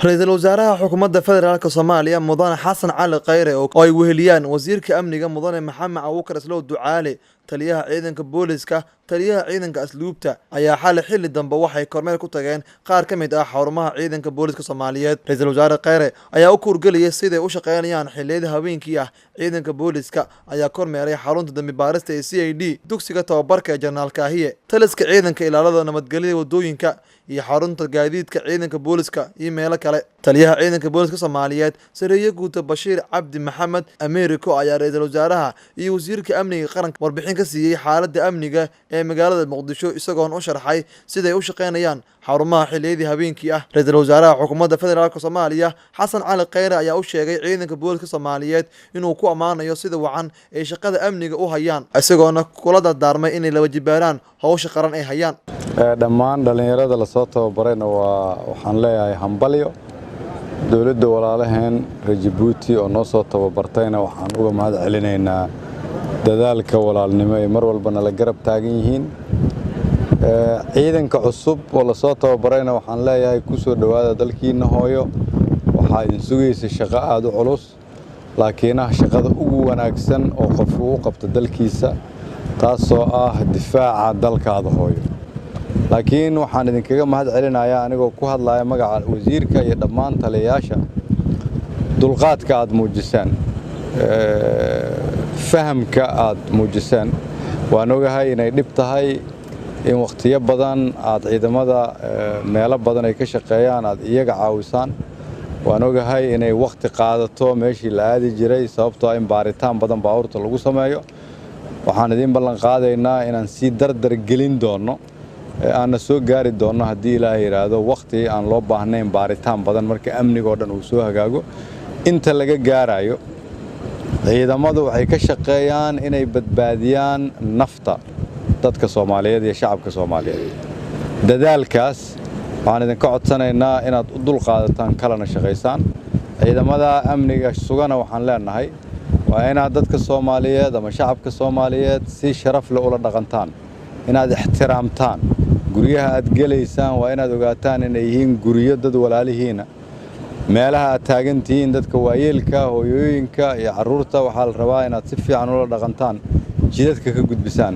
رئيس الوزراء حكومة فدرالك Soomaaliya مدن حسن علي Khayre oo ay weheliyaan wasiirka amniga mudane Maxamed Abuukar Islow Ducaale taliyaha ciidanka booliska taliyaha ciidanka asluubta ayaa xilli dambe waxay kormeer ku tageen qaar ka mid ah xarumaha ciidanka booliska Soomaaliyeed Ra'iisul Wasaare Khayre ayaa u kurgaliyay sidii u shaqeynayaan xilliyada habeenkii ah ciidanka booliska ayaa kormeeray xarunta dambi baarista ee CID dugsiga tababarka General Kaahiye taliska ciidanka ilaalada nabadgelyada wadooyinka iyo xarunta gaadiidka ciidanka booliska iyo meelo kale taliyaha ciidanka booliska Soomaaliyeed Sareeye Guuta Bashiir Cabdi Maxamed Ameeriko ayaa ra'iisul wasaaraha iyo wasiirka amniga qaranka warbixin ka siiyay xaaladda amniga ee magaalada Muqdisho isagoo u sharxay sida ay u shaqeynayaan xarumaha xilliyada habeenkii ah ra'iisul wasaaraha xukuumadda federaalka Soomaaliya Xasan Cali Khayre ayaa u sheegay ciidanka booliska Soomaaliyeed inuu ku amaanayo sida wacan ay shaqada amniga u hayaan isagoona kula dardaarmay inay la wajibaaraan hawsha qaran ay hayaan dhammaan dhalinyarada la soo tababarayna waxaan leeyahay hambalyo dawladda walaalaheen Djibouti oo noo soo tababartayna waxaan uga mahad celinaynaa dadaalka walaalnimo ee mar walba la garab taagan yihiin ciidanka cusub oo la soo tababarayna waxaan leeyahay ku soo dhawaada dalkiina hooyo waxa idin sugaysa shaqo aad u culus laakiin shaqada ugu wanaagsan oo qofku u qabto dalkiisa taasoo ah difaaca dalkaada hooyo laakiin waxaan idinkaga mahad celinayaa anigoo ku hadlaya magaca wasiirka iyo dhammaan taliyayaasha dulqaadka aad muujisaan fahamka aad muujisaan waan ogahay inay dhib tahay in waqtiyo badan aad ciidamada meelo badan ay ka shaqeeyaan aad iyaga caawisaan waan ogahay inay waqti qaadato meeshii la aadi jiray sababtoo in baaritaan badan baabuurta lagu sameeyo waxaan idin ballan qaadaynaa inaan si dardar gelin doono aan soo gaari doono haddii Ilaahay yiraahdo waqti aan loo baahnayn baaritaan badan marka amniga oo dhan uu soo hagaago inta laga gaarayo ciidamadu waxay ka shaqeeyaan inay badbaadiyaan nafta dadka Soomaaliyeed iyo shacabka Soomaaliyeed dadaalkaas waxaan idin ka codsanaynaa inaad u dul qaadataan kalena shaqeysaan ciidamada amniga sugana waxaan leenahay waa inaad dadka Soomaaliyeed ama shacabka Soomaaliyeed si sharaf leh ula dhaqantaan inaad ixtiraamtaan guriyaha aad galeysaan waa inaad ogaataan inay yihiin guriyo dad walaalihiina meelaha aad taagantihiin dadka waayeelka hooyooyinka iyo carruurta waxaa la rabaa inaad si fiican ula dhaqantaan jidadka ka gudbisaan